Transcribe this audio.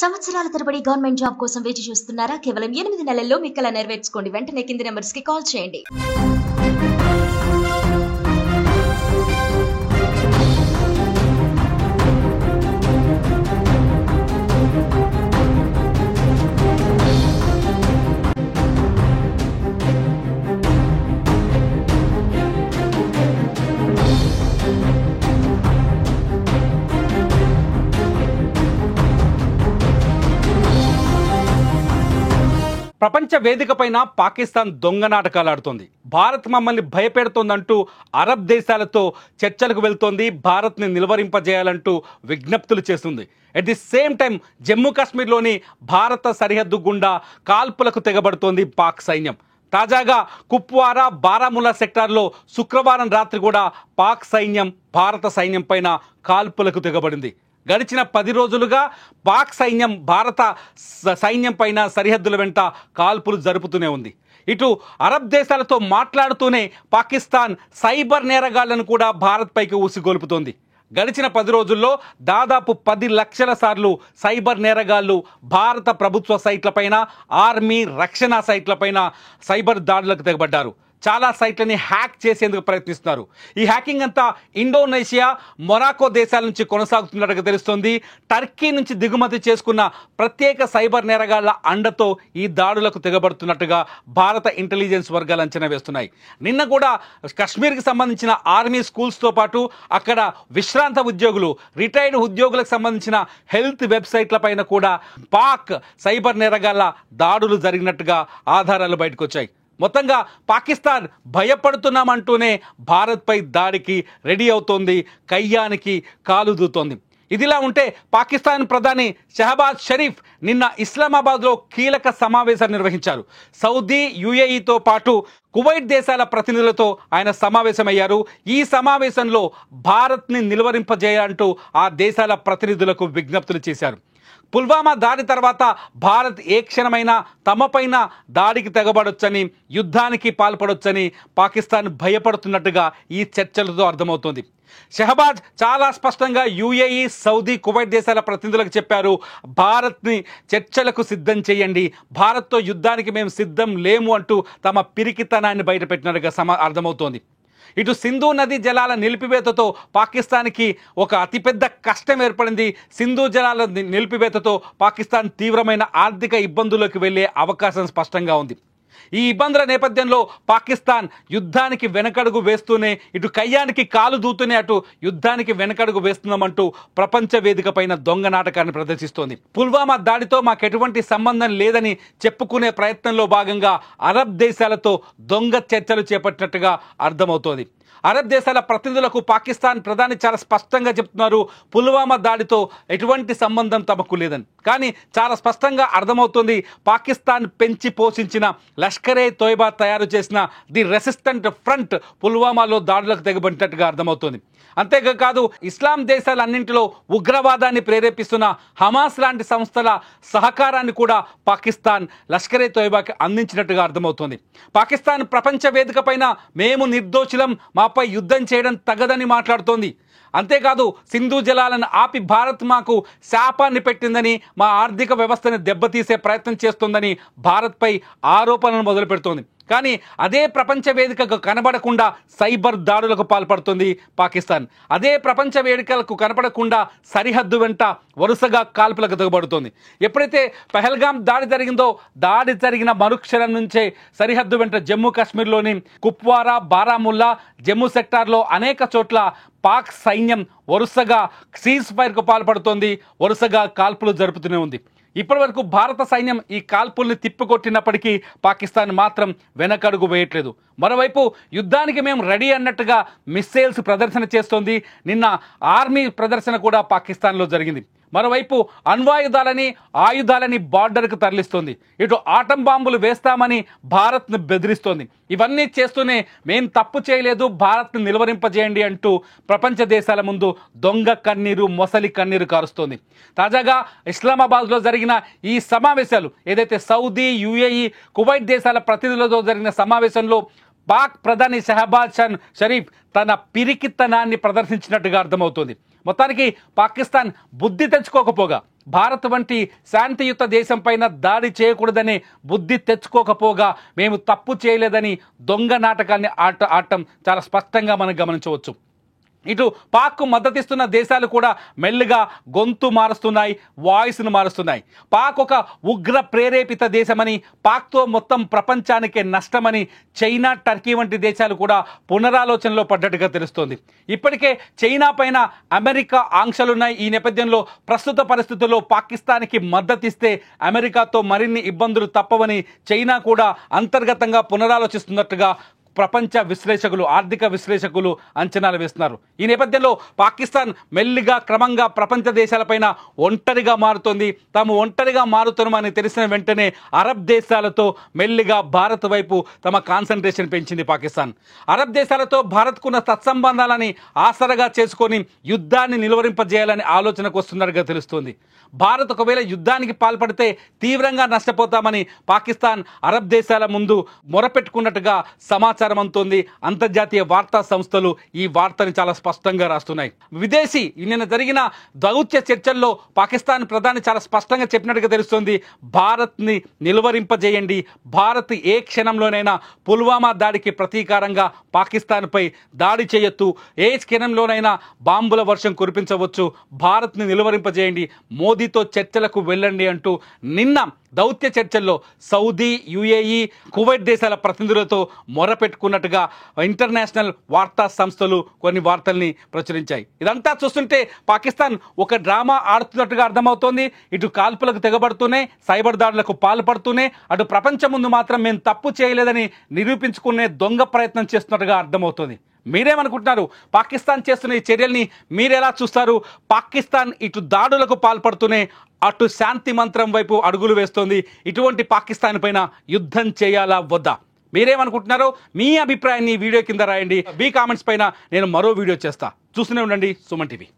సంవత్సరాల తరబడి government job కోసం వేచి చూస్తున్నారా? కేవలం 8 నెలల్లో మీ కల నెరవేర్చుకోండి. వెంటనే కింది నెంబర్స్ కి కాల్ చేయండి. ప్రపంచ వేదికపైన పాకిస్తాన్ దొంగ నాటకాలు ఆడుతోంది. భారత్ మమ్మల్ని భయపెడుతోందంటూ అరబ్ దేశాలతో చర్చలకు వెళ్తోంది. భారత్ని నిలువరింపజేయాలంటూ విజ్ఞప్తులు చేస్తుంది. At the same time Jammu కాశ్మీర్లోని భారత సరిహద్దు గుండా కాల్పులకు తెగబడుతోంది పాక్ సైన్యం. తాజాగా కుప్వారా, బారాముల్లా సెక్టార్లో శుక్రవారం రాత్రి కూడా పాక్ సైన్యం భారత సైన్యం పైన కాల్పులకు తెగబడింది. గడిచిన 10 రోజులుగా పాక్ సైన్యం భారత సైన్యం పైన సరిహద్దుల వెంట కాల్పులు జరుపుతూనే ఉంది. ఇటు అరబ్ దేశాలతో మాట్లాడుతూనే పాకిస్తాన్ సైబర్ నేరగాళ్లను కూడా భారత్ పైకి ఊసిగొలుపుతోంది. గడిచిన 10 రోజుల్లో దాదాపు 10 లక్షల సార్లు సైబర్ నేరగాళ్లు భారత ప్రభుత్వ సైట్లపైన, ఆర్మీ, రక్షణ సైట్లపైన సైబర్ దాడులకు తెగబడ్డారు. చాలా సైట్లని హ్యాక్ చేసేందుకు ప్రయత్నిస్తున్నారు. ఈ హ్యాకింగ్ అంతా ఇండోనేషియా, మొరాకో దేశాల నుంచి కొనసాగుతున్నట్టుగా తెలుస్తోంది. టర్కీ నుంచి దిగుమతి చేసుకున్న ప్రత్యేక సైబర్ నేరగాళ్ల అండతో ఈ దాడులకు తెగబడుతున్నట్టుగా భారత ఇంటెలిజెన్స్ వర్గాలు అంచనా వేస్తున్నాయి. నిన్న కూడా కశ్మీర్కి సంబంధించిన ఆర్మీ స్కూల్స్తో పాటు అక్కడ విశ్రాంత ఉద్యోగులు, రిటైర్డ్ ఉద్యోగులకు సంబంధించిన హెల్త్ వెబ్సైట్ల పైన కూడా పాక్ సైబర్ నేరగాళ్ల దాడులు జరిగినట్టుగా ఆధారాలు బయటకు వచ్చాయి. మొత్తంగా పాకిస్తాన్ భయపడుతున్నామంటూనే భారత్పై దాడికి రెడీ అవుతోంది, కయ్యానికి కాలు దూతోంది. ఇదిలా ఉంటే పాకిస్తాన్ ప్రధాని షహబాజ్ షరీఫ్ నిన్న ఇస్లామాబాద్లో కీలక సమావేశం నిర్వహించారు. సౌదీ, యుఏఈతో పాటు కువైట్ దేశాల ప్రతినిధులతో ఆయన సమావేశమయ్యారు. ఈ సమావేశంలో భారత్ని నిలువరింపజేయాలంటూ ఆ దేశాల ప్రతినిధులకు విజ్ఞప్తులు చేశారు. పుల్వామా దాడి తర్వాత భారత్ ఏ క్షణమైనా తమపైన దాడికి తెగబడొచ్చని, యుద్ధానికి పాల్పడొచ్చని పాకిస్తాన్ భయపడుతున్నట్టుగా ఈ చర్చలతో అర్థమవుతోంది. షహబాజ్ చాలా స్పష్టంగా యుఏఈ, సౌదీ, కువైట్ దేశాల ప్రతినిధులకు చెప్పారు, భారత్ని చర్చలకు సిద్ధం చేయండి, భారత్తో యుద్ధానికి మేము సిద్ధం లేము అంటూ తమ పిరికితనాన్ని బయటపెట్టినట్టుగా అర్థమవుతోంది. ఇటు సింధు నది జలాల నిలిపివేతతో పాకిస్తాన్కి ఒక అతిపెద్ద కష్టం ఏర్పడింది. సింధు జలాల నిలిపివేతతో పాకిస్తాన్ తీవ్రమైన ఆర్థిక ఇబ్బందుల్లోకి వెళ్లే అవకాశం స్పష్టంగా ఉంది. ఈ ఇబ్బందుల నేపథ్యంలో పాకిస్తాన్ యుద్ధానికి వెనకడుగు వేస్తూనే, ఇటు కయ్యానికి కాలు దూతూనే అటు యుద్ధానికి వెనకడుగు వేస్తున్నామంటూ ప్రపంచ వేదిక పైన దొంగ నాటకాన్ని ప్రదర్శిస్తోంది. పుల్వామా దాడితో మాకు ఎటువంటి సంబంధం లేదని చెప్పుకునే ప్రయత్నంలో భాగంగా అరబ్ దేశాలతో దొంగ చర్చలు చేపట్టినట్టుగా అర్థమవుతోంది. అరబ్ దేశాల ప్రతినిధులకు పాకిస్తాన్ ప్రధాని చాలా స్పష్టంగా చెప్తున్నారు, పుల్వామా దాడితో ఎటువంటి సంబంధం తమకు లేదని. కానీ చాలా స్పష్టంగా అర్థమవుతుంది, పాకిస్తాన్ పెంచి పోషించిన లష్కరే తోయిబా తయారు చేసిన ది రెసిస్టెంట్ ఫ్రంట్ పుల్వామాలో దాడులకు తెగబడినట్టుగా అర్థమవుతుంది. అంతేకాదు, ఇస్లాం దేశాలన్నింటిలో ఉగ్రవాదాన్ని ప్రేరేపిస్తున్న హమాస్ లాంటి సంస్థల సహకారాన్ని కూడా పాకిస్తాన్ లష్కరే తోయిబాకి అందించినట్టుగా అర్థమవుతుంది. పాకిస్తాన్ ప్రపంచ వేదిక పైన మేము నిర్దోషులం, మాపై యుద్ధం చేయడం తగదని మాట్లాడుతోంది. అంతేకాదు, సింధు జలాలను ఆపి భారత్ మాకు శాపాన్ని పెట్టిందని, మా ఆర్థిక వ్యవస్థని దెబ్బతీసే ప్రయత్నం చేస్తుందని భారత్పై ఆరోపణలు మొదలు పెడుతోంది. కానీ అదే ప్రపంచ వేదికకు కనబడకుండా సైబర్ దాడులకు పాల్పడుతుంది పాకిస్తాన్. అదే ప్రపంచ వేదికలకు కనపడకుండా సరిహద్దు వెంట వరుసగా కాల్పులకు దిగబడుతోంది. ఎప్పుడైతే పహల్గాం దాడి జరిగిందో, దాడి జరిగిన మరుక్షణం నుంచే సరిహద్దు వెంట జమ్మూ కాశ్మీర్లోని కుప్వారా, బారాముల్లా, జమ్మూ సెక్టార్లో అనేక చోట్ల పాక్ సైన్యం వరుసగా సీజ్ ఫైర్కు పాల్పడుతోంది, వరుసగా కాల్పులు జరుపుతూనే ఉంది. ఇప్పటి వరకు భారత సైన్యం ఈ కాల్పుల్ని తిప్పికొట్టినప్పటికీ పాకిస్తాన్ మాత్రం వెనకడుగు వేయట్లేదు. మరోవైపు యుద్ధానికి మేము రెడీ అన్నట్టుగా మిస్సైల్స్ ప్రదర్శన చేస్తోంది. నిన్న ఆర్మీ ప్రదర్శన కూడా పాకిస్తాన్లో జరిగింది. మరోవైపు అణ్వాయుధాలని, ఆయుధాలని బార్డర్కు తరలిస్తోంది. ఇటు ఆటం బాంబులు వేస్తామని భారత్ను బెదిరిస్తోంది. ఇవన్నీ చేస్తూనే మేం తప్పు చేయలేదు, భారత్ను నిలువరింపజేయండి అంటూ ప్రపంచ దేశాల ముందు దొంగ కన్నీరు, మొసలి కన్నీరు కారుస్తోంది. తాజాగా ఇస్లామాబాద్లో జరిగిన ఈ సమావేశాలు, ఏదైతే సౌదీ, యుఏఈ, కువైట్ దేశాల ప్రతినిధులతో జరిగిన సమావేశంలో పాక్ ప్రధాని షహబాజ్ షరీఫ్ తన పిరికితనాన్ని ప్రదర్శించినట్టుగా అర్థమవుతోంది. మొత్తానికి పాకిస్తాన్ బుద్ధి తెచ్చుకోకపోగా భారత్ వంటి శాంతియుత దేశం పైన దాడి చేయకూడదనే బుద్ధి తెచ్చుకోకపోగా మేము తప్పు చేయలేదని దొంగ నాటకాన్ని ఆడటం చాలా స్పష్టంగా మనం గమనించవచ్చు. ఇటు పాక్కు మద్దతిస్తున్న దేశాలు కూడా మెల్లిగా గొంతు మారుస్తున్నాయి, వాయిస్ను మారుస్తున్నాయి. పాక్ ఒక ఉగ్ర ప్రేరేపిత దేశమని, పాక్తో మొత్తం ప్రపంచానికే నష్టమని చైనా, టర్కీ వంటి దేశాలు కూడా పునరాలోచనలో పడ్డట్టుగా తెలుస్తోంది. ఇప్పటికే చైనా పైన అమెరికా ఆంక్షలున్నాయి. ఈ నేపథ్యంలో ప్రస్తుత పరిస్థితుల్లో పాకిస్తాన్కి మద్దతిస్తే అమెరికాతో మరిన్ని ఇబ్బందులు తప్పవని చైనా కూడా అంతర్గతంగా పునరాలోచిస్తున్నట్టుగా ప్రపంచ విశ్లేషకులు, ఆర్థిక విశ్లేషకులు అంచనాలు వేస్తున్నారు. ఈ నేపథ్యంలో పాకిస్తాన్ మెల్లిగా క్రమంగా ప్రపంచ దేశాలపైన ఒంటరిగా మారుతోంది. తాము ఒంటరిగా మారుతున్నామని తెలిసిన వెంటనే అరబ్ దేశాలతో మెల్లిగా భారత్ వైపు తమ కాన్సన్ట్రేషన్ పెంచింది పాకిస్తాన్. అరబ్ దేశాలతో భారత్కున్న సత్సంబంధాలని ఆసరగా చేసుకొని యుద్ధాన్ని నిలువరింపజేయాలని ఆలోచనకు వస్తున్నట్టుగా తెలుస్తోంది. భారత్ ఒకవేళ యుద్ధానికి పాల్పడితే తీవ్రంగా నష్టపోతామని పాకిస్తాన్ అరబ్ దేశాల ముందు మొరపెట్టుకున్నట్టుగా సమాచారం అందుతోంది. అంతర్జాతీయ వార్తా సంస్థలు ఈ వార్తని చాలా స్పష్టంగా రాస్తున్నాయి. నిన్న జరిగిన దౌత్య చర్చల్లో పాకిస్తాన్ ప్రధాని చాలా స్పష్టంగా చెప్పినట్టుగా తెలుస్తోంది. భారత్ని నిలువరింపజేయండి, భారత్ ఏ క్షణంలోనైనా పుల్వామా దాడికి ప్రతీకారంగా పాకిస్తాన్పై దాడి చేయొచ్చు, ఏ క్షణంలోనైనా బాంబుల వర్షం కురిపించవచ్చు, భారత్ని నిలువరింపజేయండి, మోదీతో చర్చలకు వెళ్ళండి అంటూ నిన్న దౌత్య చర్చల్లో సౌదీ, యుఏఈ, కువైట్ దేశాల ప్రతినిధులతో మొరపెట్టుకున్నట్టుగా ఇంటర్నేషనల్ వార్తా సంస్థలు కొన్ని వార్తల్ని ప్రచురించాయి. ఇదంతా చూస్తుంటే పాకిస్తాన్ ఒక డ్రామా ఆడుతున్నట్టుగా అర్థమవుతోంది. ఇటు కాల్పులకు తెగబడుతూనే, సైబర్ దాడులకు పాల్పడుతూనే, అటు ప్రపంచం ముందు మాత్రం మేము తప్పు చేయలేదని నిరూపించుకునే దొంగ ప్రయత్నం చేస్తున్నట్టుగా అర్థమవుతోంది. మీరేమనుకుంటున్నారు? పాకిస్తాన్ చేస్తున్న ఈ చర్యల్ని మీరెలా చూస్తారు? పాకిస్తాన్ ఇటు దాడులకు పాల్పడుతూనే అటు శాంతి మంత్రం వైపు అడుగులు వేస్తోంది. ఇటువంటి పాకిస్తాన్ పైన యుద్ధం చేయాలా వద్దా? మీరేమనుకుంటున్నారో మీ అభిప్రాయాన్ని వీడియో కింద రాయండి. మీ కామెంట్స్ పైన నేను మరో వీడియో చేస్తా. చూస్తూనే ఉండండి సుమన్ టీవీ.